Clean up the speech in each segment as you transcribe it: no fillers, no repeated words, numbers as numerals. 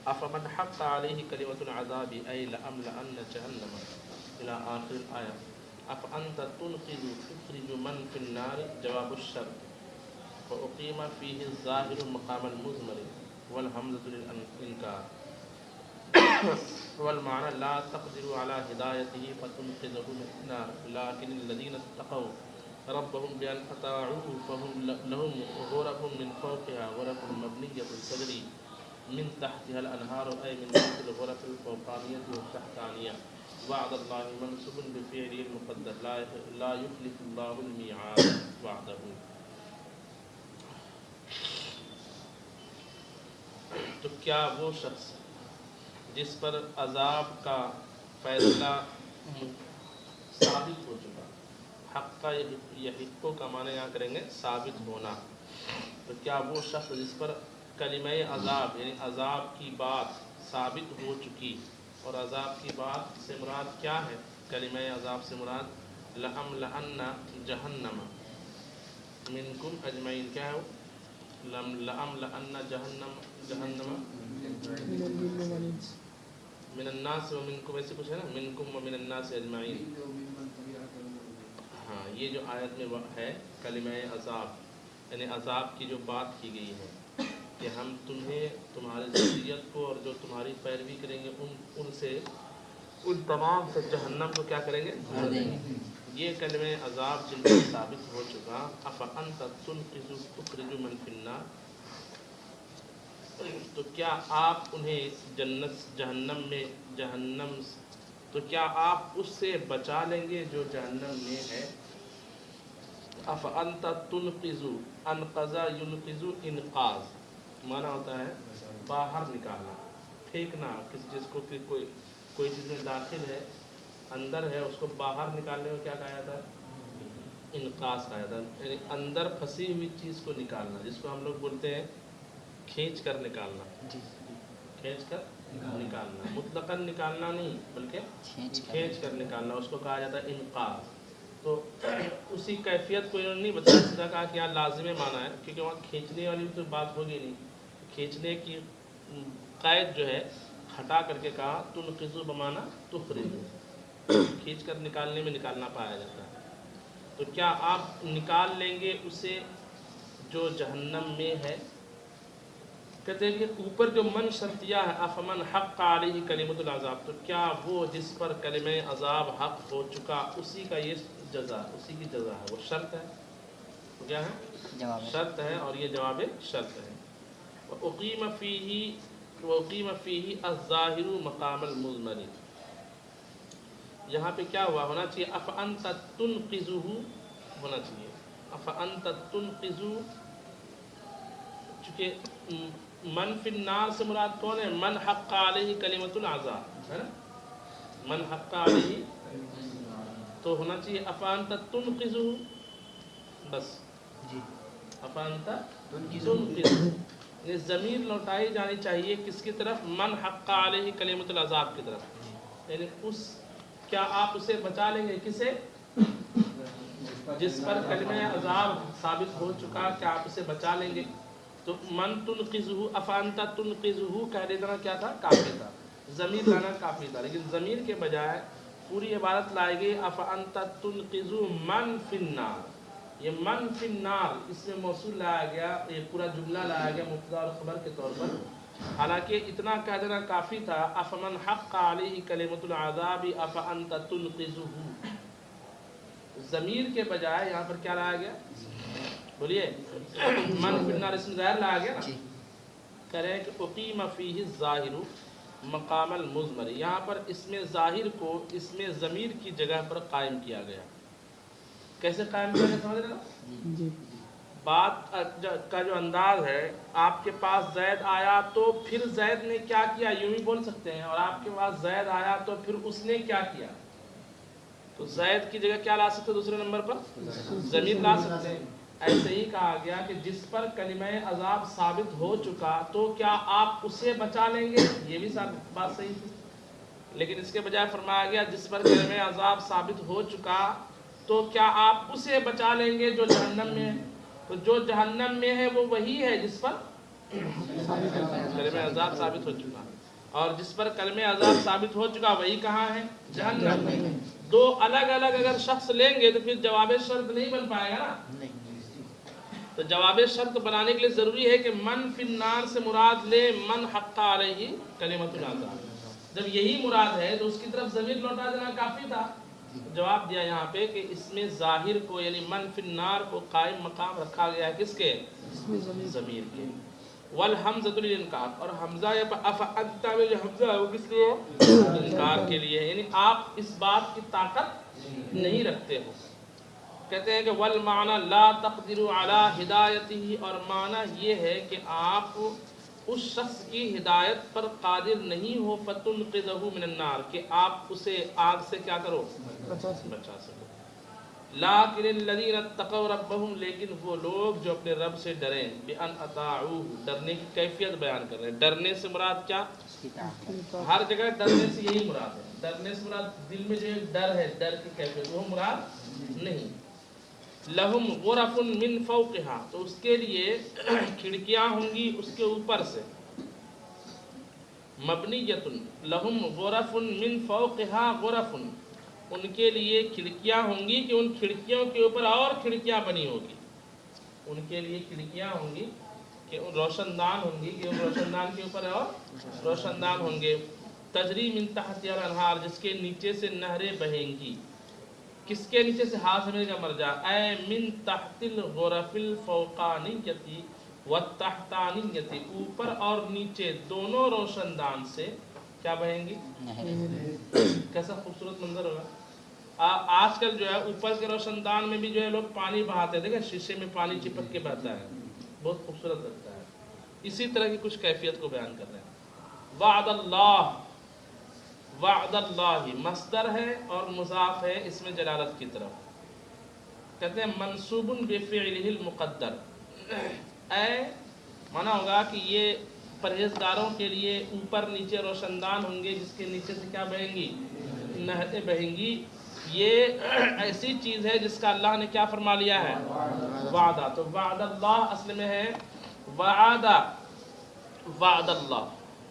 افمن حق علیہ کلمۃ العذاب ای لأملأن جہنم الی آخر الآیہ افانت تنقذ تخرج من فی النار جواب الشرط واقیم فیہ الظاہر مقام المضمر والحمزۃ للانکار والمعنى لا تقدر على هدايته فتنقذه من النار لكن الذين اتقوا ربهم بأن أطاعوه فهم لهم غرف من فوقها غرف مبنية تجري من تحتها الأنهار أي من تحت الغرف الفوقانية والتحتانية وعد الله منصوب بفعله المقدر لا يخلف الله الميعاد وعده. تو کیا وہ شخص جس پر عذاب کا فیصلہ ثابت ہو چکا، حق کا یہ حقوں کا معنی یہاں کریں گے ثابت ہونا، تو کیا وہ شخص جس پر کلمہ عذاب یعنی عذاب کی بات ثابت ہو چکی، اور عذاب کی بات سے مراد کیا ہے؟ کلمہ عذاب سے مراد لأملأن جہنم منکم اجمعین، کیا ہے وہ؟ لأملأن جہنم من الناس و منکم، ایسے کچھ ہے نا، منکم و من الناس اجمعین. ہاں، یہ جو آیت میں ہے کلمہ عذاب یعنی عذاب کی جو بات کی گئی ہے کہ ہم تمہیں تمہاری ذریت کو اور جو تمہاری پیروی کریں گے ان سے ان تمام سے جہنم کو کیا کریں گے؟ یہ کلمہ عذاب جن پر ثابت ہو چکا افانت تنقذ تخرج من فی النار، تو کیا آپ انہیں جہنم تو کیا آپ اس سے بچا لیں گے جو جہنم میں ہے؟ افانت تنقذ، انقذ ینقذ انقاذ، معنی ہوتا ہے باہر نکالنا، پھینکنا، کسی چیز کو کوئی چیز میں داخل ہے اندر ہے اس کو باہر نکالنے کو کیا کہا جاتا ہے؟ انقاذ کہا جاتا ہے، یعنی اندر پھنسی ہوئی چیز کو نکالنا، جس کو ہم لوگ بولتے ہیں کھینچ کر نکالنا. کھینچ کر نکالنا، مطلقاً نکالنا نہیں بلکہ کھینچ کر نکالنا، اس کو کہا جاتا ہے انقاذ. تو اسی کیفیت کو انہوں نے نہیں بتایا، سیدھا کہا کہ یہاں لازم معنی ہے، کیونکہ وہاں کھینچنے والی تو بات ہوگی نہیں، کھینچنے کی قید جو ہے ہٹا کر کے کہا تنقذ بمعنی تخرج، کھینچ کر نکالنے میں نکالنا پایا جاتا ہے. تو کیا آپ نکال لیں گے اسے جو جہنم میں ہے؟ کہتے ہیں کہ اوپر جو من شرطیہ ہے افمن حق علیہ کلمۃ العذاب، تو کیا وہ جس پر کلمہ عذاب حق ہو چکا اسی کا یہ جزا، اسی کی جزا ہے، وہ شرط ہے، وہ کیا ہے؟ شرط ہے، اور یہ جواب شرط ہے. وَأُقِيمَ فِيهِ الظَّاهِرُ مقام المضمر، یہاں پہ کیا ہوا ہونا چاہیے؟ افانت تنقذہ ہونا چاہیے، افانت تنقذ، چونکہ من فی النار سے مراد کون ہے؟ من حق علیہ کلمۃ العذاب ہے نا، من حق علیہ، تو ہونا چاہیے افانت تنقذہ، بس افانت تنقذہ، یہ ضمیر لوٹائی جانی چاہیے کس کی طرف؟ من حق علیہ کلمۃ العذاب کی طرف، یعنی اس کیا آپ اسے بچا لیں گے؟ کسے؟ جس پر کلمہ عذاب ثابت ہو چکا، کیا آپ اسے بچا لیں گے؟ تو من تنقذہ، افانت تنقذہ کہہ دینا کیا تھا؟ کافی تھا، ضمیر لانا کافی تھا، لیکن ضمیر کے بجائے پوری عبارت لائی گئی افانت تنقذ من فی النار. یہ من فی النار اس میں موصول لایا گیا، یہ پورا جملہ لایا گیا مبتدا اور خبر کے طور پر، حالانکہ اتنا کہہ دینا کافی تھا افمن حق علیہ کلمۃ العذاب افانت تنقذہ. ضمیر کے بجائے یہاں پر کیا لایا گیا؟ بولیے، من فی النار اسم ظاہر لایا گیا نا، کہہ رہے ہیں کہ اقیم فیہ الظاہر مقام المضمر، یہاں پر اسم ظاہر کو اسم ضمیر کی جگہ پر قائم کیا گیا. کیسے قائم کیا گیا سمجھ رہے نا؟ بات کا جو انداز ہے، آپ کے پاس زید آیا تو پھر زید نے کیا کیا، یوں ہی بول سکتے ہیں، اور آپ کے پاس زید آیا تو پھر اس نے کیا کیا، تو زید کی جگہ کیا لا سکتے دوسرے نمبر پر؟ ضمیر لا سکتے ہیں. ایسے ہی کہا گیا کہ جس پر کلمہ عذاب ثابت ہو چکا تو کیا آپ اسے بچا لیں گے؟ یہ بھی بات صحیح تھی، لیکن اس کے بجائے فرمایا گیا جس پر کلمہ عذاب ثابت ہو چکا تو کیا آپ اسے بچا لیں گے جو جہنم میں ہے؟ تو جو جہنم میں ہے وہ وہی ہے جس پر کلمہ عذاب ثابت ہو چکا، اور جس پر کلمہ عذاب ثابت ہو چکا وہی کہاں ہے؟ جہنم میں۔ دو الگ الگ اگر شخص لیں گے تو پھر جواب شرط نہیں بن پائے گا نا۔ تو جواب شرط بنانے کے لیے ضروری ہے کہ من فی النار سے مراد لے من حق علیہ کلمۃ العذاب۔ جب یہی مراد ہے تو اس کی طرف ضمیر لوٹا دینا کافی تھا۔ جواب دیا یہاں پہ کہ اس میں ظاہر کو یعنی من فی النار کو قائم مقام رکھا گیا ہے کس کے؟ ضمیر کے۔ والحمزۃ للانکار، اور حمزہ یا افانت میں جو حمزہ ہے وہ کس لیے ہے؟ انکار کے لیے، یعنی آپ اس بات کی طاقت نہیں رکھتے ہو۔ کہتے ہیں کہ والمعنی لا تقدر علی ہدایتہ، اور معنی یہ ہے کہ آپ اس شخص کی ہدایت پر قادر نہیں ہو فتنقذہ من النار، کہ آپ اسے آگ سے کیا کرو؟ بچا سکو۔ لیکن الذین اتقوا ربہم، لیکن وہ لوگ جو اپنے رب سے ڈریں، بان اطاعوہ، ڈرنے کی کیفیت بیان کر رہے ہیں۔ ڈرنے سے مراد کیا؟ ہر جگہ ڈرنے سے یہی مراد ہے، ڈرنے سے مراد دل میں جو ایک ڈر ہے، ڈر کی کیفیت، وہ مراد نہیں۔ لہم غرف من فوقہا، تو اس کے لیے کھڑکیاں ہوں گی اس کے اوپر سے۔ مبنیۃ لہم غرف من فوقہا غرف، ان کے لیے کھڑکیاں ہوں گی کہ ان کھڑکیوں کے اوپر اور کھڑکیاں بنی ہوگی۔ ان کے لیے کھڑکیاں ہوں گی کہ روشن دان ہوں گی کہ ان روشن دان کے اوپر اور روشن دان ہوں گے۔ تجری من تحتہا الانہار، جس کے نیچے سے نہریں بہیں گی۔ کس کے نیچے سے؟ ہاتھ سے کا مرجع اے من تحت الغرف الفوقانیتی والتحتانیتی، اوپر اور نیچے دونوں روشن دان سے کیا بہیں گی؟ کیسا خوبصورت منظر ہوگا۔ آج کل جو ہے اوپر کے روشن دان میں بھی جو ہے لوگ پانی بہاتے ہیں، دیکھیں شیشے میں پانی چپک کے بہتا ہے، بہت خوبصورت لگتا ہے۔ اسی طرح کی کچھ کیفیت کو بیان کر رہے ہیں۔ وعد اللہ، وعد اللہ مصدر ہے اور مضاف ہے اس میں جلالت کی طرف۔ کہتے ہیں منصوب بفعلہ المقدر، اے مانا ہوگا کہ یہ پرہیزگاروں کے لیے اوپر نیچے روشن دان ہوں گے جس کے نیچے سے کیا بہیں گی؟ نہریں بہیں گی۔ یہ ایسی چیز ہے جس کا اللہ نے کیا فرما لیا ہے؟ وعدہ۔ تو وعد اللہ اصل میں ہے وعدہ، وعد اللہ،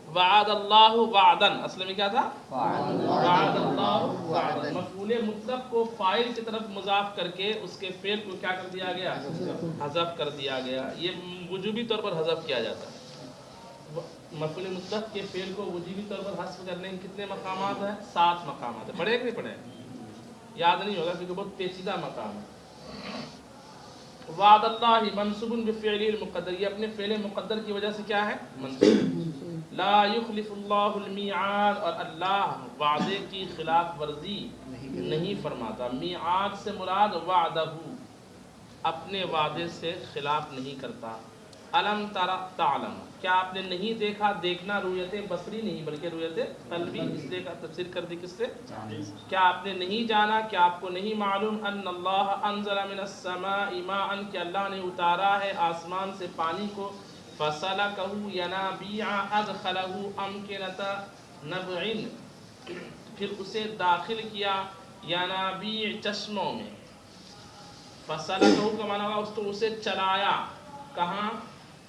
وعد اللہ وعدن، اصل میں کیا تھا؟ وعد اللہ وعدن۔ مفعول مطلق کو فاعل کی طرف مضاف کر کے اس کے فعل کو کیا کر دیا گیا؟ حذف کر دیا گیا۔ یہ وجوبی طور پر حذف کیا جاتا ہے۔ مفعول مطلق کے فعل کو وجوبی طور پر حذف کرنے کے کتنے مقامات ہیں؟ 7 مقامات ہیں۔ پڑھے کہ نہیں پڑھے؟ یاد نہیں ہوگا کیونکہ بہت پیچیدہ مقام ہے۔ وعد اللہ منصوب بفعل المقدر، یہ اپنے فعل مقدر کی وجہ سے کیا ہے؟ منصوب۔ لا یخلف اللہ المیعاد، اور اللہ وعدے کی خلاف ورزی نہیں فرماتا۔ میعاد سے مراد وعدہ، اپنے وعدے سے خلاف نہیں کرتا۔ الم تر تعلم، کیا آپ نے نہیں دیکھا؟ دیکھنا رویت بصری نہیں بلکہ رویت قلبی، اس لیے کا تفسیر کر دی کس سے؟ کیا آپ نے نہیں جانا، کیا آپ کو نہیں معلوم ان اللہ انزل من السماء ماء، کہ اللہ نے اتارا ہے آسمان سے پانی کو، فسلکہ ینابیع ادخلہ امکنۃ نبع، پھر اسے داخل کیا ینابیع چشموں میں۔ فسلکہ کا معنی ہوا اس کو اسے چلایا، کہاں؟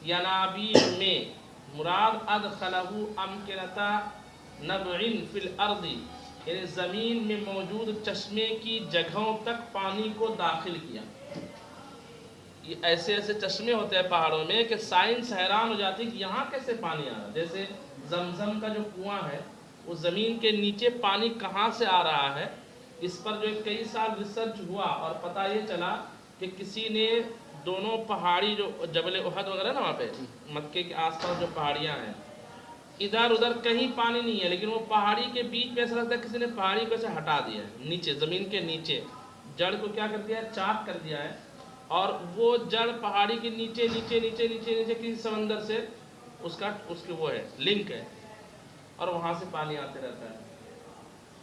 ینابیع میں، مراد ادخلہ امکنۃ نبع فی الارض، یعنی زمین میں موجود چشمے کی جگہوں تک پانی کو داخل کیا۔ یہ ایسے ایسے چشمے ہوتے ہیں پہاڑوں میں کہ سائنس حیران ہو جاتی کہ یہاں کیسے پانی آ رہا ہے۔ جیسے زمزم کا جو کنواں ہے وہ زمین کے نیچے پانی کہاں سے آ رہا ہے، اس پر جو کئی سال ریسرچ ہوا اور پتہ یہ چلا کہ کسی نے دونوں پہاڑی جو جبل احد وغیرہ نا وہاں پہ مکے کے آس پاس جو پہاڑیاں ہیں، ادھر ادھر کہیں پانی نہیں ہے، لیکن وہ پہاڑی کے بیچ میں ایسا لگتا ہے کسی نے پہاڑی کو ایسے ہٹا دیا ہے، نیچے زمین کے نیچے جڑ کو کیا کر دیا ہے؟ چاک کر دیا ہے، اور وہ جڑ پہاڑی کے نیچے نیچے نیچے نیچے نیچے کسی سمندر سے اس کے وہ ہے لنک ہے، اور وہاں سے پانی آتے رہتا ہے۔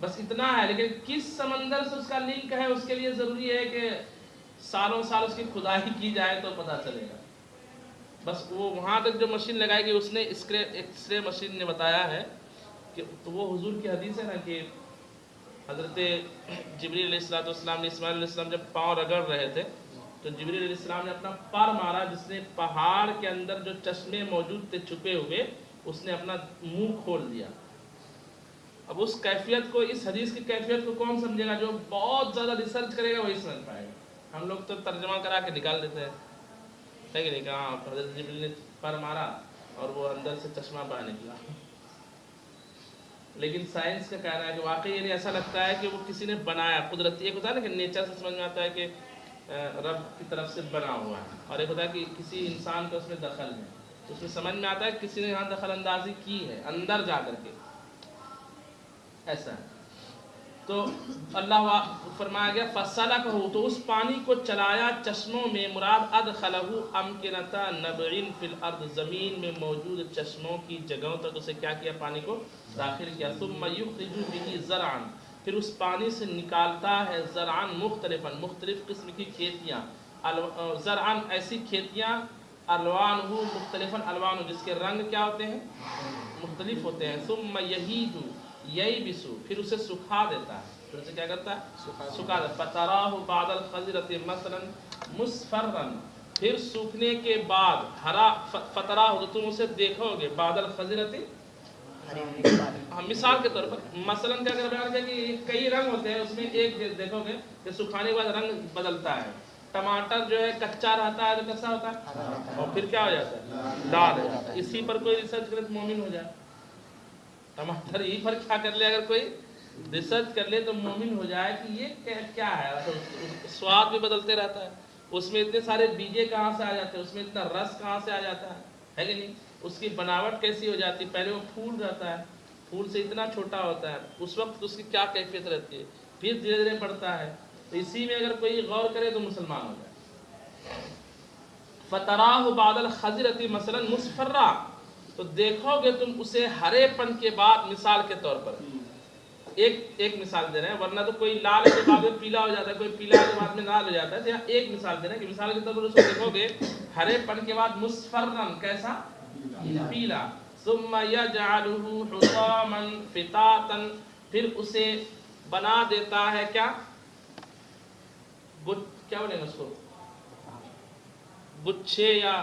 بس اتنا ہے، لیکن کس سمندر سے اس کا لنک ہے اس کے لیے ضروری ہے کہ سالوں سال اس کی کھدائی کی جائے تو پتہ چلے گا۔ بس وہ وہاں تک جو مشین لگائی گئی اس نے ایکس رے مشین نے بتایا ہے کہ تو وہ حضور کی حدیث ہے نا کہ حضرت جبریل علیہ السلام نے اسماعیل علیہ السلام جب پاؤں رگڑ رہے تھے تو جبریل علیہ السلام نے اپنا پر مارا، جس نے پہاڑ کے اندر جو چشمے موجود تھے چھپے ہوئے، اس نے اپنا منہ کھول دیا۔ اب اس کیفیت کو، اس حدیث کی کیفیت کو کون سمجھے گا؟ جو بہت زیادہ ریسرچ کرے گا وہی سمجھ پائے گا۔ ہم لوگ تو ترجمہ کرا کے نکال دیتے ہیں، ہے کہ نہیں؟ کہاں حضرت جبریل نے پر مارا اور وہ اندر سے چشمہ باہر نکلا۔ لیکن سائنس کا کہنا ہے کہ واقعی یعنی ایسا لگتا ہے کہ وہ کسی نے بنایا، قدرتی۔ ایک ہوتا ہے نا کہ نیچر سے سمجھ میں آتا ہے کہ رب کی طرف سے بنا ہوا ہے، اور ایک ہوتا ہے کہ کسی انسان کا اس میں دخل ہے، تو اس میں سمجھ میں آتا ہے کہ کسی نے یہاں دخل اندازی کی ہے اندر جا کر کے، ایسا ہے۔ تو اللہ فرمایا گیا فَسَلَكَهُ، تو اس پانی کو چلایا چشموں میں، مراد ادخلہ امکنۃ نبع فی الارض، زمین میں موجود چشموں کی جگہوں تک اسے کیا کیا؟ پانی کو داخل کیا۔ ثم یخرج به زرعا، پھر اس پانی سے نکالتا ہے زرعا مختلفا، مختلف قسم کی کھیتیاں، زرعا ایسی کھیتیاں، الوانہ مختلفا الوانہ، جس کے رنگ کیا ہوتے ہیں؟ مختلف ہوتے ہیں۔ ثم یہیج ییبس، پھر اسے سکھا دیتا ہے، پھر اسے کیا کرتا ہے؟ سکھا دیتا ہے۔ فتراہ بعد الخضرۃ مثلا مصفرا، پھر سوکھنے کے بعد ہرا، فتراہ تو تم اسے دیکھو گے، بعد الخضرۃ، مثال کے طور پر مثلا کیا کر بیان کیا کہ کئی رنگ ہوتے ہیں، اس میں ایک دیکھو گے کہ سکھانے کے بعد رنگ بدلتا ہے۔ ٹماٹر جو ہے کچا رہتا ہے تو کیسا ہوتا ہے؟ اور پھر کیا ہو جاتا ہے؟ لال ہو جاتا ہے۔ اسی پر کوئی ریسرچ کرے تو مومن ہو جائے۔ ٹماٹر ہی پر کیا کر لے، اگر کوئی ریسرچ کر لے تو مومن ہو جائے کہ یہ کیا ہے۔ سواد بھی بدلتے رہتا ہے، اس میں اتنے سارے بیجے کہاں سے آ جاتے ہیں، اس میں اتنا رس کہاں سے آ جاتا ہے کہ نہیں؟ اس کی بناوٹ کیسی ہو جاتی ہے؟ پہلے وہ پھول رہتا ہے، پھول سے اتنا چھوٹا ہوتا ہے، اس وقت اس کی کیا کیفیت رہتی ہے، پھر دھیرے دھیرے بڑھتا ہے۔ تو اسی میں اگر کوئی غور کرے تو مسلمان ہو جائے۔ فتراہ بعد الخضرۃ مثلا مصفرا، تو دیکھو گے تم اسے ہرے پن کے بعد، مثال کے طور پر ایک مثال دے رہے ہیں، ورنہ تو کوئی لال کے بعد میں پیلا ہو جاتا ہے، کوئی پیلا کے بعد میں لال ہو جاتا ہے۔ تو یہاں ایک مثال دے رہے ہیں کہ مثال کے طور پر اس کو دیکھو گے ہرے پن کے بعد مصفرا، کیسا؟ پیلا۔ ثم یجعلہ حطاما فطاطا، پھر اسے بنا دیتا ہے کیا؟ کیا بولیں گے اس کو؟ گچھے یا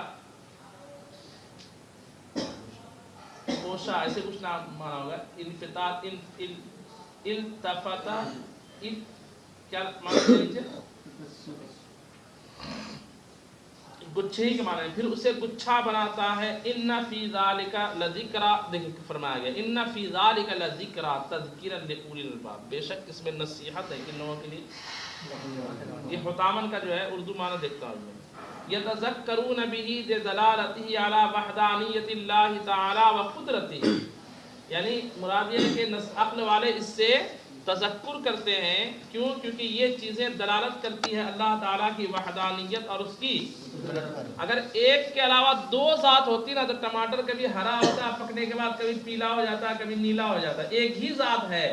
گوشہ، ایسے کچھ نام مانا ہوگا۔ انفطاط، التفت، کیا مانا ہے؟ گچھے ہی کے معنی ہے۔ پھر اسے گچھا بناتا ہے۔ ان فی ذالک لذکرا، دیکھیں فرمایا گیا ان فی ذالک لذکرا تذکرا لاولی الالباب، بے شک اس میں نصیحت ہے کن لوگوں کے لیے؟ یہ حطامن کا جو ہے اردو معنی دیکھتا ہوں میں، یتذکرون بہ دلالتہ علی وحدانیت اللہ تعالی و قدرتہ، یعنی مراد یہ ہے کہ عقل والے اس سے تذکر کرتے ہیں، کیوں؟ کیونکہ یہ چیزیں دلالت کرتی ہے اللہ تعالیٰ کی وحدانیت اور اس کی۔ اگر ایک کے علاوہ دو ذات ہوتی نا تو ٹماٹر کبھی ہرا ہوتا ہے، پکنے کے بعد کبھی پیلا ہو جاتا ہے، کبھی نیلا ہو جاتا ہے۔ ایک ہی ذات ہے،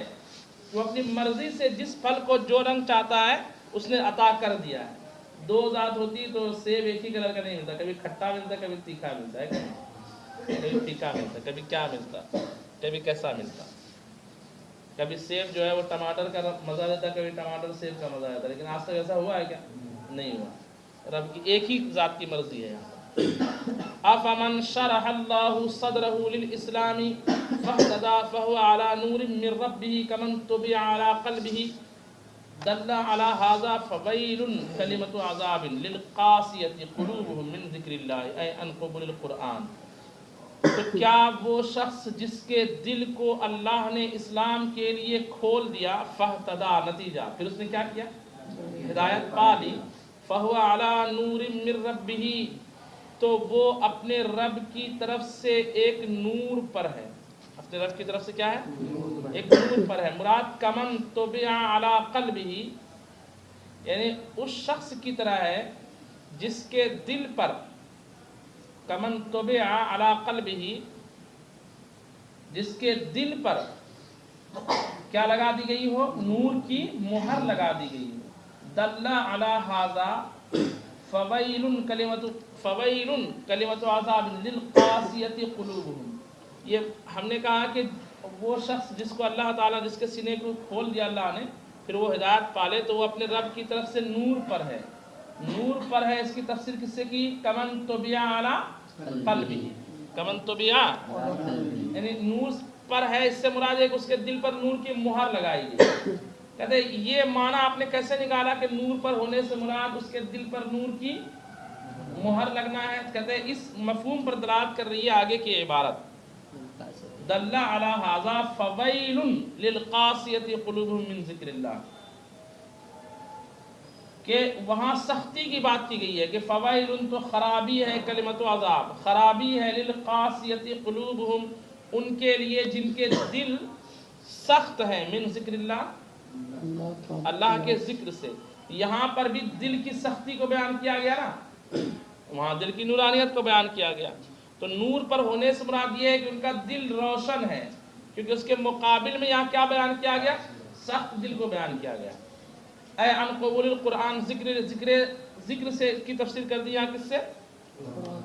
وہ اپنی مرضی سے جس پھل کو جو رنگ چاہتا ہے اس نے عطا کر دیا ہے۔ دو ذات ہوتی تو سیب ایک ہی کلر کا نہیں ملتا، کبھی کھٹا ملتا، کبھی تیکھا ملتا ہے، کبھی پھیکا ملتا، کبھی کیا ملتا، کبھی کیسا ملتا۔ کبھی سیب جو ہے وہ ٹماٹر کا مزہ دیتا ہے، کبھی ٹماٹر سیب کا مزہ دیتا ہے، لیکن آج تک ایسا ہوا ہے کیا؟ نہیں ہوا۔ رب کی ایک ہی ذات کی مرضی ہے یہاں پر۔ افمن شرح اللہ صدرہ للاسلام فاہتدی فہو علی نور من ربہ کمن طبع علی قلبہ دل علی ھذا فویل کلمۃ عذاب للقاسیۃ قلوبهم من ذکر اللہ اے ان قبول القرآن۔ تو کیا وہ شخص جس کے دل کو اللہ نے اسلام کے لیے کھول دیا، فاہتدی، نتیجہ پھر اس نے کیا کیا؟ ہدایت پا لی، فہو علی نور من ربہ، تو وہ اپنے رب کی طرف سے ایک نور پر ہے۔ اپنے رب کی طرف سے کیا ہے؟ ایک نور پر ہے۔ مراد کمن طبع علی قلبہ، یعنی اس شخص کی طرح ہے جس کے دل پر، کمن طبع علی قلبہ، جس کے دل پر کیا لگا دی گئی ہو؟ نور کی مہر لگا دی گئی ہو۔ دل علی ھذا فویل کلمۃ عذاب للقاسیۃ قلوبهم، یہ ہم نے کہا کہ وہ شخص جس کو اللہ تعالیٰ، جس کے سینے کو کھول دیا اللہ نے، پھر وہ ہدایت پالے تو وہ اپنے رب کی طرف سے نور پر ہے، نور پر ہے، اس کی تفسیر کس سے کی؟ کمن طبع علی قلبہ، کمن طبع یعنی نور پر ہے، اس سے مراد ہے کہ اس کے دل پر نور کی مہر لگائی گئی۔ کہتے ہیں یہ معنی آپ نے کیسے نکالا کہ نور پر ہونے سے مراد اس کے دل پر نور کی مہر لگنا ہے؟ کہتے ہیں اس مفہوم پر دلالت کر رہی ہے آگے کی عبارت، دل علی ھذا فویل للقاسیۃ قلوبہم من ذکر اللہ، کہ وہاں سختی کی بات کی گئی ہے کہ فویل تو خرابی ہے، کلمۃ عذاب خرابی ہے، للقاسیۃ قلوبہم ان کے لیے جن کے دل سخت ہیں، من ذکر اللہ اللہ کے ذکر سے۔ یہاں پر بھی دل کی سختی کو بیان کیا گیا نا، وہاں دل کی نورانیت کو بیان کیا گیا، تو نور پر ہونے سے مراد یہ ہے کہ ان کا دل روشن ہے، کیونکہ اس کے مقابل میں یہاں کیا بیان کیا گیا؟ سخت دل کو بیان کیا گیا۔ اے عن قبول القرآن، ذکر سے کی تفسیر کر دی، یہاں کس سے؟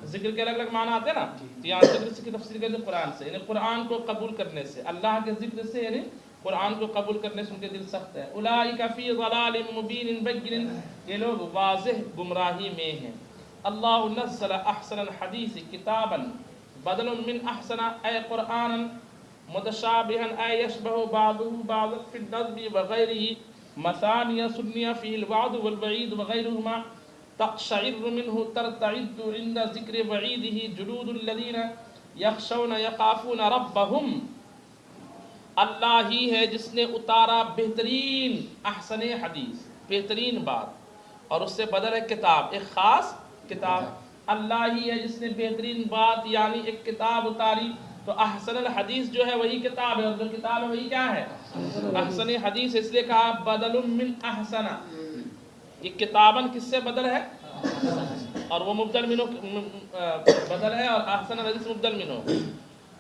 ذکر کے الگ الگ معنی آتے ہیں نا، یہاں ذکر سے کی تفسیر کر دی قرآن سے، یعنی قرآن کو قبول کرنے سے، اللہ کے ذکر سے، یعنی قرآن کو قبول کرنے سے ان کے دل سخت ہے۔ اولئک فی ضلال مبین بین، یہ لوگ واضح گمراہی میں ہیں۔ اللہ نزل احسن الحدیث کتابا بدل من احسن، اے قرآن متشابہا اے یشبہ بعضہ بعضا فی النظم وغیرہ، مثانیہ سنیہ فی الوعد والوعید وغیرہما، تقشعر منہ ترتعد عند ذکر وعیدہ جلود الذین یخشون یخافون ربہم۔ اللہ ہی ہے جس نے اتارا بہترین احسن حدیث، بہترین بات، اور اس سے بدل ہے کتاب، ایک خاص کتاب۔ اللہ ہی ہے جس نے بہترین بات یعنی ایک کتاب اتاری، تو احسن الحدیث جو ہے وہی کتاب ہے، اور جو کتاب ہے وہی کیا ہے؟ احسن حدیث، اس لیے کہا بدل من احسن، یہ کتابن کس سے بدل ہے؟ اور وہ مبدل منو بدل ہے، اور احسن الحدیث مبدل منو،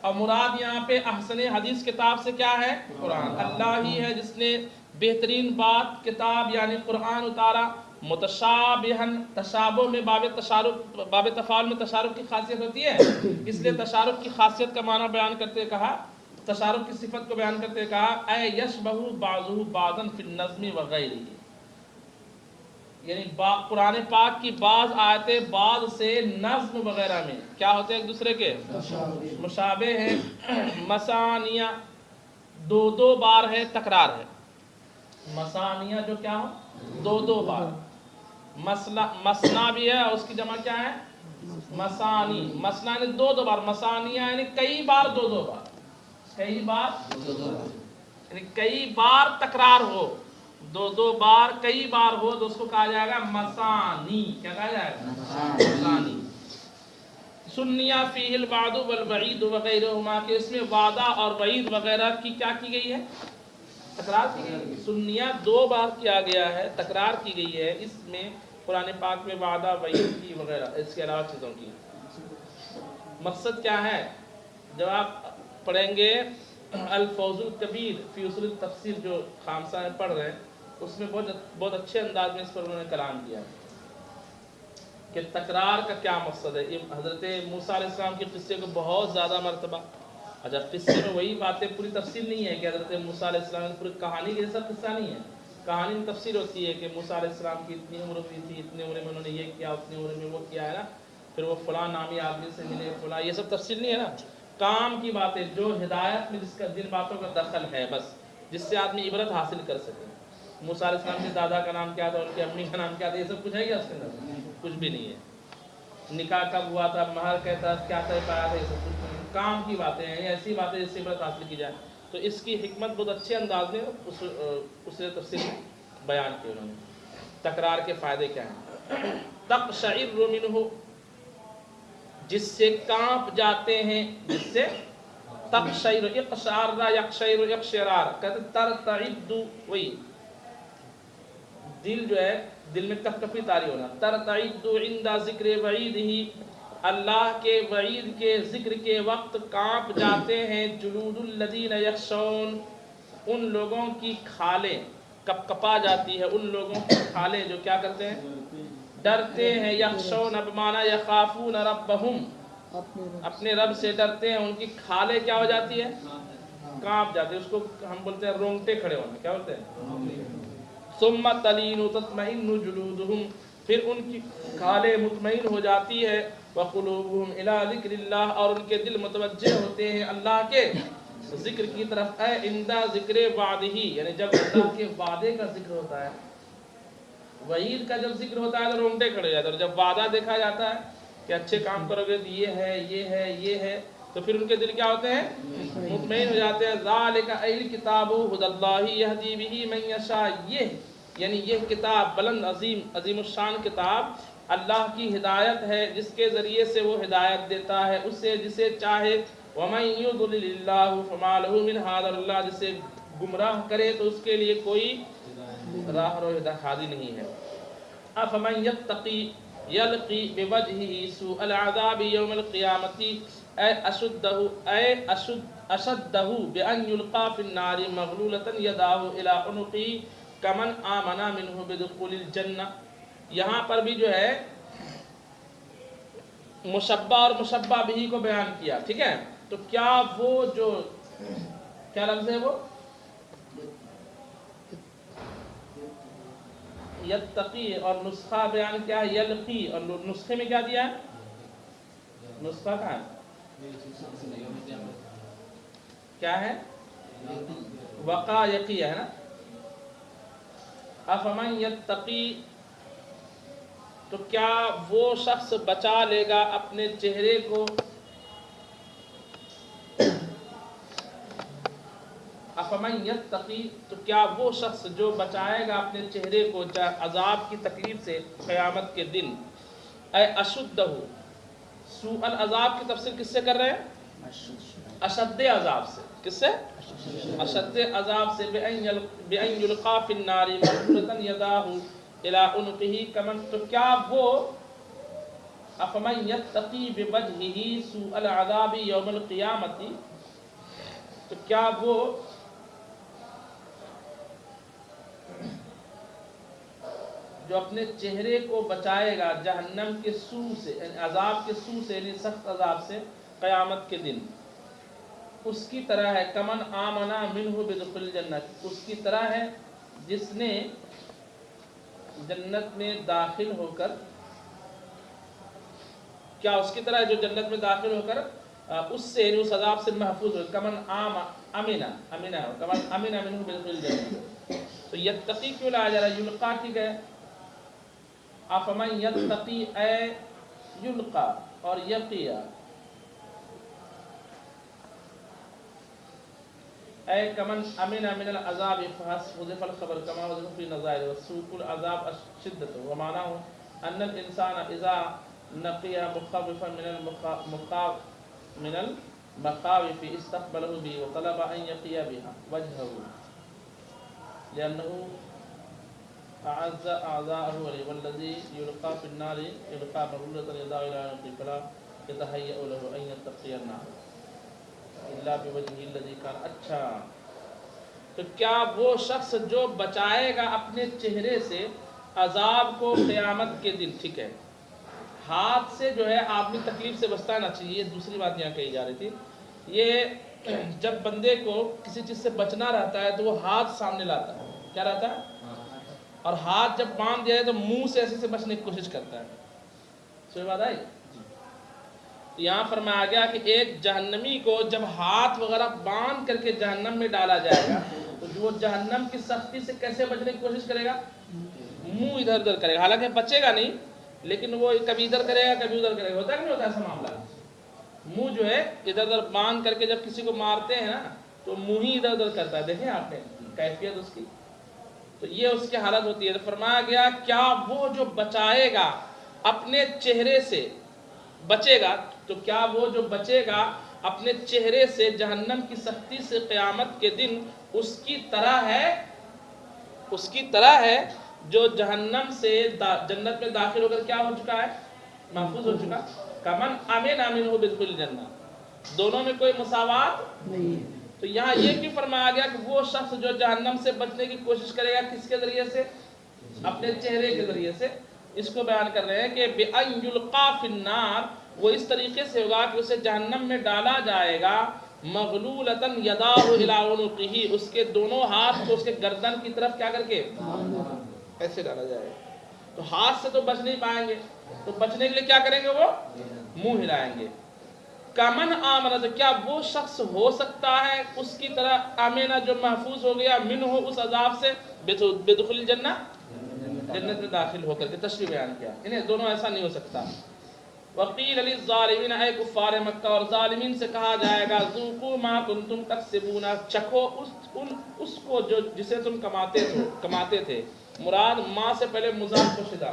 اور مراد یہاں پہ احسن حدیث کتاب سے کیا ہے؟ قرآن۔ اللہ ہی ہے جس نے بہترین بات کتاب یعنی قرآن اتارا، متشابہن، تشابہ میں باب تفاعل میں تشارک کی خاصیت ہوتی ہے، اس لیے تشارک کی خاصیت کا معنی بیان کرتے کہا، تشارک کی صفت کو بیان کرتے کہا اے یشبہ بعضہ بعضا فی النظم وغیرہ، یعنی قرآن پاک کی بعض آیتیں بعض سے نظم وغیرہ میں کیا ہوتے ہیں؟ ایک دوسرے کے مشابہ ہیں۔ مثانیہ دو دو بار ہے، تکرار ہے، مثانیہ جو کیا ہو؟ دو دو بار۔ مسنا بھی ہے، اور اس کی جمع کیا ہے؟ مسانی۔ مسنا یعنی دو دو بار، مسانیہ یعنی کئی بار دو دو بار، کئی بار یعنی کئی بار تکرار ہو، دو دو بار کئی بار ہو تو اس کو کہا جائے گا مسانی۔ کیا کہا جائے گا؟ مسانی۔ سنیہ فیہ الوعد والوعید وغیرہما، کہ اس میں وعدہ اور وعید وغیرہ کی کیا کی گئی ہے؟ تکرار کی گئی ہے۔ سنیہ دو بار کیا گیا ہے، تکرار کی گئی ہے اس میں، قرآن پاک میں وعدہ وعید کی وغیرہ، اس کے علاوہ چیزوں کی۔ مقصد کیا ہے؟ جب آپ پڑھیں گے الفوز الکبیر فی اصول التفسیر جو خامسہ میں پڑھ رہے ہیں، اس میں بہت اچھے انداز میں اس پر انہوں نے کلام کیا کہ تکرار کا کیا مقصد ہے۔ یہ حضرت موسیٰ علیہ السلام کے قصے کو بہت زیادہ مرتبہ، اچھا قصے میں وہی باتیں، پوری تفصیل نہیں ہے کہ حضرت موسیٰ علیہ السلام پوری کہانی کے جیسا قصہ نہیں ہے، کہانی میں تفصیل ہوتی ہے کہ موسیٰ علیہ السلام کی اتنی عمر ہوئی تھی، اتنی عمر میں انہوں نے یہ کیا، اتنی عمر میں وہ کیا ہے نا، پھر وہ فلاں نامی آدمی سے ملے، فلاں، یہ سب تفصیل نہیں ہے نا، کام کی باتیں جو ہدایت میں جس کا جن باتوں کا دخل ہے، بس جس سے آدمی عبرت حاصل کر سکے۔ موسیٰ علیہ السلام کے دادا کا نام کیا تھا، ان کی امی کا نام کیا تھا، یہ سب کچھ ہے کیا اس کے اندر؟ کچھ بھی نہیں ہے۔ نکاح کب ہوا تھا، مہر کہتا کیا طے پایا تھا، یہ سب کچھ کام کی باتیں ہیں، ایسی باتیں جس سے عبرت حاصل کی جائے۔ تو اس کی حکمت بہت اچھے انداز میں اس نے تفصیل بیان کی انہوں نے۔ تکرار کے فائدے کیا ہیں؟ تقشعر منہ، جس سے کانپ جاتے ہیں، جس سے تقشعر، اقشعر یقشعر اقشعرار، کہتے ترتعد، وہی دل جو ہے، دل میں کپکپی طاری ہونا، ترتعد عند ذکر وعیدہ، اللہ کے وعید کے ذکر کے وقت کانپ جاتے ہیں، جلود الذین یخشون، ان لوگوں کی کھالیں کپ کپا جاتی ہے، ان لوگوں کی کھالیں جو کیا کرتے ہیں؟ ڈرتے ہیں۔ یخشون بمعنی یخافون ربہم، اپنے رب سے ڈرتے ہیں، ان کی کھالیں کیا ہو جاتی ہے؟ کانپ جاتی ہے، اس کو ہم بولتے ہیں رونگٹے کھڑے ہونا، کیا بولتے ہیں؟ ثم تلین تطمئن جلودہم، پھر ان کی کھالیں مطمئن ہو جاتی ہے، وقلوبہم الی ذکر اللہ، اور ان کے دل متوجہ ہوتے ہیں اللہ کے ذکر کی طرف، اے عندہ ذکر وعدہ، یعنی جب اللہ کے وعدے کا ذکر ہوتا ہے، وعید کا جب ذکر ہوتا ہے تو رونگٹے کھڑے جاتے ہیں، اور جب وعدہ دیکھا جاتا ہے کہ اچھے کام کرو گے تو یہ ہے یہ ہے یہ ہے، تو پھر ان کے دل کیا ہوتے ہیں؟ مطمئن ہو جاتے ہیں۔ ذالک ای الکتاب ھدی اللہ یہدی بہ من یشاء، یہ یعنی یہ کتاب بلند عظیم عظیم الشان کتاب اللہ کی ہدایت ہے، جس کے ذریعے سے وہ ہدایت دیتا ہے اسے جسے چاہے، ومن یضلل اللہ فما لہ من ھاد، اللہ جسے گمراہ کرے تو اس کے لیے کوئی راہ رو ہادی نہیں ہے۔ افمن یتقی یلقی بوجہہ سوء العذاب یوم القیامۃ اشدہ بان یلقى فی النار مغلولۃ یداہ الی عنقہ کمن آمن منہ بدخول الجنہ۔ یہاں پر بھی جو ہے مشبہ اور مشبہ بہ کو بیان کیا، ٹھیک ہے؟ تو کیا وہ جو کیا لفظ ہے وہ یتقی، اور نسخہ بیان کیا ہے یلقی، اور نسخے میں کیا دیا ہے؟ نسخہ کہاں ہے؟ کیا ہے؟ وقع یقی ہے نا۔ افمن یتقی، تو کیا وہ شخص بچا لے گا اپنے چہرے کو، افمن یتقی، تو کیا وہ شخص جو بچائے گا اپنے چہرے کو عذاب کی تکلیف سے قیامت کے دن، اے اشدہ، سوء العذاب کی تفسیر کس سے کر رہے ہیں؟ اشد عذاب سے، کس سے؟ اشد عذاب سے، بأن یلقى فی النار مغلولۃ یداہ الی عنقہ کمن، تو کیا وہ افمن یتقی بوجہہ سوء العذاب یوم القیامۃ، تو کیا وہ جو اپنے چہرے کو بچائے گا جہنم کے سو سے، یعنی عذاب کے سو سے، یعنی سخت عذاب سے قیامت کے دن، اس کی طرح ہے کمن آمنا منہ بدخول الجنہ، اس کی طرح ہے جس نے جنت میں داخل ہو کر، کیا اس کی طرح ہے جو جنت میں داخل ہو کر اس سے، یعنی اس عذاب سے محفوظ ہو، کمن امنا کمن امنا منہ بدخول الجنہ۔ تو یتقی کیوں لایا جا رہا ہے؟ یلقا کی گئے، افمن یتقی اے یلقا اور یقیا، اے کمن امن من العذاب فحذف الخبر كما وصف في نظائر وسوء العذاب شدت، ومعناه ان الانسان اذا نقي مخوفا من المخاوف استقبله به وطلب ان يقي بها وجهه لانه اعز اعضاءه، والذي يلقى في النار يلقى مغلولة يداه الى عنقه فلا يتهيأ له ان يتقي النار الا بوجهه الذي كان۔ اچھا، تو کیا وہ شخص جو بچائے گا اپنے چہرے سے عذاب کو قیامت کے دن، ٹھیک ہے؟ ہاتھ سے جو ہے آدمی تکلیف سے بچتا نہ چاہیے، یہ دوسری بات یہاں کہی جا رہی تھی۔ یہ جب بندے کو کسی چیز سے بچنا رہتا ہے تو وہ ہاتھ سامنے لاتا ہے، کیا رہتا ہے؟ اور ہاتھ جب باندھ دیا ہے تو منہ سے ایسے سے بچنے کی کوشش کرتا ہے۔ سوئی بات آئی؟ یہاں فرمایا گیا کہ ایک جہنمی کو جب ہاتھ وغیرہ باندھ کر کے جہنم میں ڈالا جائے گا تو وہ جہنم کی سختی سے کیسے بچنے کی کوشش کرے گا؟ منہ ادھر ادھر کرے گا، حالانکہ بچے گا نہیں، لیکن وہ کبھی ادھر کرے گا کبھی ادھر کرے گا۔ ہوتا ہے کہ نہیں ہوتا ایسا معاملہ؟ منہ جو ہے ادھر ادھر باندھ کر کے جب کسی کو مارتے ہیں نا تو منہ ہی ادھر ادھر کرتا ہے، دیکھیں آپ نے کیفیت اس کی، تو یہ اس کی حالت ہوتی ہے۔ تو فرمایا گیا کیا وہ جو بچائے گا اپنے چہرے سے، بچے گا، تو کیا وہ جو بچے گا اپنے چہرے سے جہنم کی سختی سے قیامت کے دن اس کی طرح ہے جو جہنم سے جنت میں داخل ہو کر کیا ہو چکا ہے؟ محفوظ ہو چکا۔ کمن امن منہ بدخول الجنہ، دونوں میں کوئی مساوات نہیں۔ تو یہاں یہ کیوں فرمایا گیا کہ وہ شخص جو جہنم سے بچنے کی کوشش کرے گا، کس کے ذریعے سے؟ اپنے چہرے کے ذریعے سے۔ اس کو بیان کر رہے ہیں کہ بِأَن یُلْقَى فِی النَّارِ، وہ اس طریقے سے ہوگا کہ اسے جہنم میں ڈالا جائے گا، مغلولۃ یداہ الی عنقہ، اس کے دونوں ہاتھ کو اس کے گردن کی طرف کیا کر کے ایسے ڈالا جائے گا، تو ہاتھ سے تو بچ نہیں پائیں گے، تو بچنے کے لیے کیا کریں گے؟ وہ منہ ہلائیں گے۔ کمن آمن، تو کیا وہ شخص ہو سکتا ہے اس کی طرح آمینہ جو محفوظ ہو گیا منہ اس عذاب سے، بدخول الجنہ، جنت میں داخل ہو کر کے تشریح بیان کیا، انہیں دونوں ایسا نہیں ہو سکتا۔ وقیل للظالمین، اے کفار مکہ، اور ظالمین سے کہا جائے گا ذوقوا ما کنتم تکسبون، چکھو اس کو جو جسے تم کماتے تھے۔ مراد ماں سے پہلے مضاف پوشیدہ،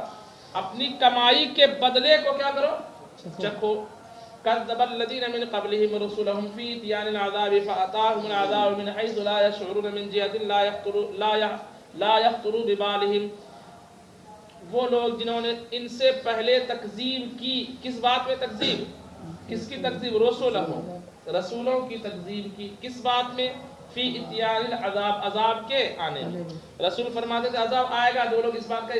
اپنی کمائی کے بدلے کو کیا کرو؟ چکھو۔ کذب الذین من قبلہم رسلہم فی اتیان العذاب فأتاہم العذاب من حیث لا یشعرون من جہت لا یخطر ببالہم، وہ لوگ جنہوں نے ان سے پہلے تکذیب کی، کس بات میں تکذیب؟ کس کی تکذیب؟ رسولوں کی تکذیب کی، کس بات میں؟ فی اتیان العذاب، عذاب کے آنے میں۔ رسول فرماتے تھے عذاب آئے گا، دو لوگ اس بات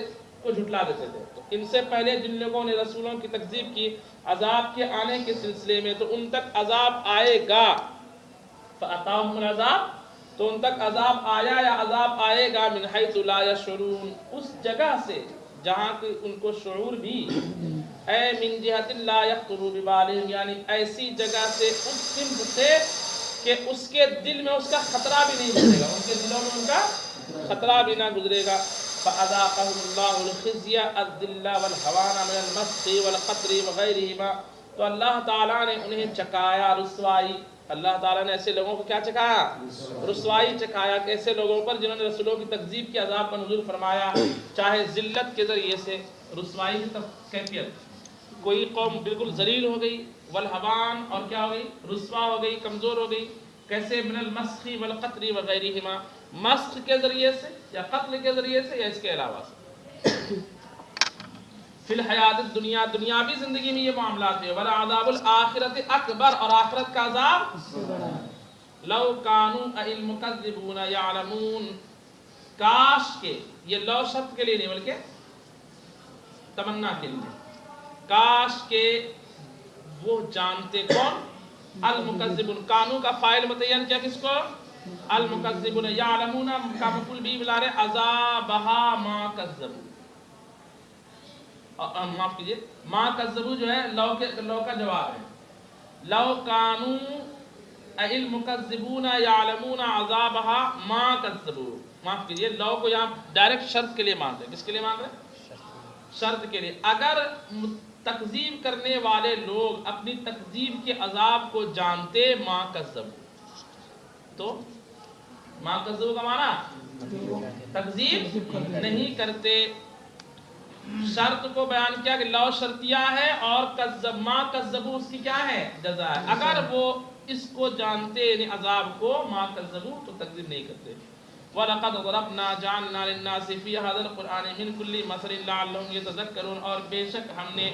کو جھٹلا دیتے تھے۔ تو ان سے پہلے جن لوگوں نے رسولوں کی تکذیب کی عذاب کے آنے کے سلسلے میں، تو ان تک عذاب آئے گا۔ فأتاہم العذاب، تو ان تک عذاب آیا یا عذاب آئے گا، من حیث لا یشعرون، اس جگہ سے جہاں کہ ان کو شعور بھی، اے من جہت لا یخطر ببالہم، یعنی ایسی جگہ سے، اس سمت سے کہ اس کے دل میں اس کا خطرہ بھی نہیں گزرے گا، ان کے دلوں میں ان کا خطرہ بھی نہ گزرے گا۔ فَأَذَاقَهُمُ اللَّهُ الْخِزْيَ الذِّلَّ وَالْهَوَانَ مِنَ الْمَسْخِ وَالْقَطْرِ وَغَيْرِهِمَا، تو اللہ تعالیٰ نے انہیں چکایا رسوائی، اللہ تعالیٰ نے ایسے لوگوں کو کیا چکایا؟ رسوائی چکایا، کہ ایسے لوگوں پر جنہوں نے رسولوں کی تکذیب کی عذاب کا نزول فرمایا، چاہے ذلت کے ذریعے سے، رسوائی کی کیفیت، کوئی قوم بالکل ذلیل ہو گئی، والہوان، اور کیا ہو گئی؟ رسوا ہو گئی، کمزور ہو گئی، کیسے؟ من المسخ والقتل وغیرہما، مسخ کے ذریعے سے یا قتل کے ذریعے سے یا اس کے علاوہ سے۔ فی الحیات الدنیا، دنیاوی زندگی میں یہ معاملات ہیں۔ ولعذاب الآخرۃ اکبر، اور آخرت کا عذاب، لو کانوا المکذبون یعلمون، کاش کے، یہ لو شرط کے لیے نہیں بلکہ تمنا کے لیے، کاش کے وہ جانتے، کون؟ المکذبون، کانو کا فاعل متعین کیا کس کو؟ المکذبون، یعلمون کا مفعول بھی بلا رہے، عذابہا ما کذبوا، معاف کیجئے، ما کذبوا جو ہے لو کا جواب ہے، لو کانوا المکذبون یعلمون عذابہا ما کذبوا، معاف کیجئے، لو کو یہاں ڈائریکٹ شرط کے لیے مان رہے، کس کے لیے مان رہے؟ شرط کے لیے۔ اگر تکذیب کرنے والے لوگ اپنی تکذیب کے عذاب کو جانتے، ما کذبوا، تو ما کذبوا کا معنی تکذیب نہیں کرتے۔ شرط کو بیان کیا کہ لو شرطیہ ہے، اور ما کذبوا اس کی کیا ہے؟ جزا ہے۔ اگر وہ اس کو جانتے یعنی عذاب کو، ما کذبوا، تو تکذیب نہیں کرتے۔ وَلَقَدْ ضَرَبْنَا جَعَلْنَا لِلنَّاسِ فِي هَذَا الْقُرْآنِ مِنْ كُلِّ مَثَلٍ لَعَلَّهُمْ يَتَذَكَّرُونَ، اور بے شک ہم نے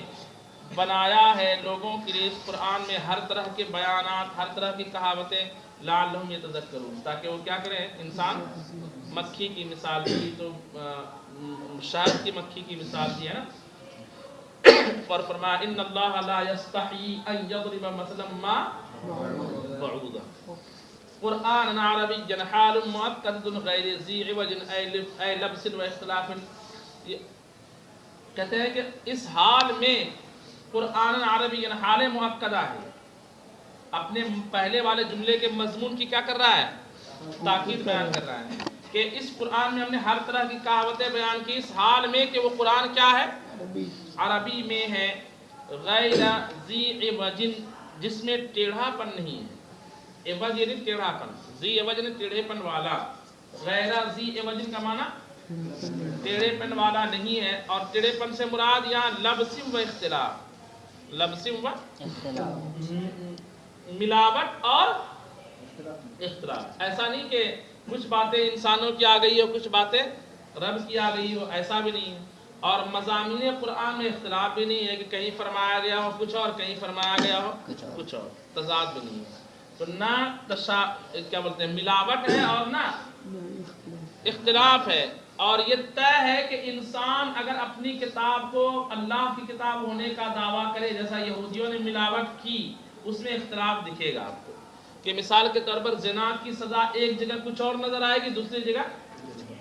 بنایا ہے لوگوں کے لیے اس قرآن میں ہر طرح کے بیانات، ہر طرح کی کہاوتیں، لَعَلَّهُمْ يَتَذَكَّرُونَ، تاکہ وہ کیا کریں؟ انسان مکھی کی مثال دی، تو شہد کی مکھی کی مثال دی ہے نا، اور فرمایا ان اللہ لا یستحی ان یضرب مثلا ما بعوضہ، قرآن عربی حال مؤکد غیر ذی عوج اے لبس و اختلاف، کہتے ہیں کہ اس حال میں قرآن عربی حال مؤکدہ ہے، اپنے پہلے والے جملے کے مضمون کی کیا کر رہا ہے؟ تاکید بیان کر رہا ہے کہ اس قرآن میں ہم نے ہر طرح کی کہاوتیں بیان کی، اس حال میں کہ وہ قرآن کیا ہے؟ عربی میں ہے، غیر ذی عوج، جس میں ٹیڑھا پن نہیں ہے، عوج یعنی ٹیڑھا پن، ذی عوج یعنی ٹیڑھے پن والا، غیر ذی عوج کا معنی ٹیڑھے پن والا نہیں ہے، اور ٹیڑھے پن سے مراد یہاں لبس و اختلاف، لبس و ملاوٹ اور اختلاف، ایسا نہیں کہ کچھ باتیں انسانوں کی آ گئی ہو، کچھ باتیں رب کی آ گئی ہو، ایسا بھی نہیں ہے، اور مضامین قرآن میں اختلاف بھی نہیں ہے کہ کہیں فرمایا گیا ہو کچھ اور کہیں فرمایا گیا ہو کچھ اور، تضاد بھی نہیں ہے، تو نہ کیا بولتے ہیں ملاوٹ ہے اور نہ اختلاف ہے، اور یہ طے ہے کہ انسان اگر اپنی کتاب کو اللہ کی کتاب ہونے کا دعویٰ کرے، جیسا یہودیوں نے ملاوٹ کی، اس میں اختلاف دکھے گا آپ کو، کہ مثال کے طور پر زنا کی سزا ایک جگہ کچھ اور نظر آئے گی، دوسری جگہ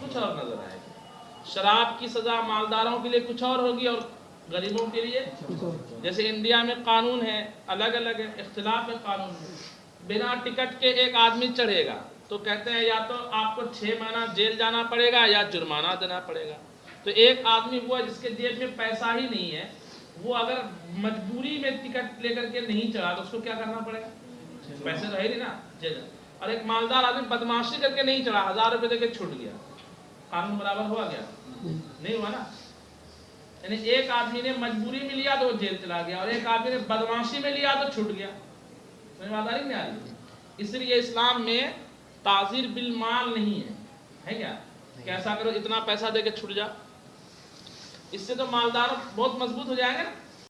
کچھ اور نظر آئے گی، شراب کی سزا مالداروں کے لیے کچھ اور ہوگی اور غریبوں کے لیے جیسے انڈیا میں قانون ہے الگ الگ ہے، اختلاف ہے قانون میں. بنا ٹکٹ کے ایک آدمی چڑھے گا تو کہتے ہیں یا تو آپ کو 6 مہینہ جیل جانا پڑے گا یا جرمانہ دینا پڑے گا. تو ایک آدمی ہوا جس کے جیب میں پیسہ ہی نہیں ہے، وہ اگر مجبوری میں ٹکٹ لے کر کے نہیں چڑھا تو اس کو کیا کرنا پڑے گا؟ پیسے رہے نہیں نا جیل. اور ایک مالدار آدمی بدماشی کر کے نہیں چڑھا، 1000 روپے دے کے چھوٹ گیا، قانون برابر ہوا گیا؟ نہیں ہوا نا. یعنی ایک آدمی نے مجبوری میں لیا تو وہ جیل چلا گیا اور ایک آدمی نے بدماشی میں لیا تو چھوٹ گیا. سمجھ بات آ رہی نہیں آ رہی؟ اس لیے اسلام میں تعزیر بالمال نہیں ہے کیا کہ ایسا کرو اتنا پیسہ دے کے چھوٹ جا. اس سے تو مالدار بہت مضبوط ہو جائیں گے نا.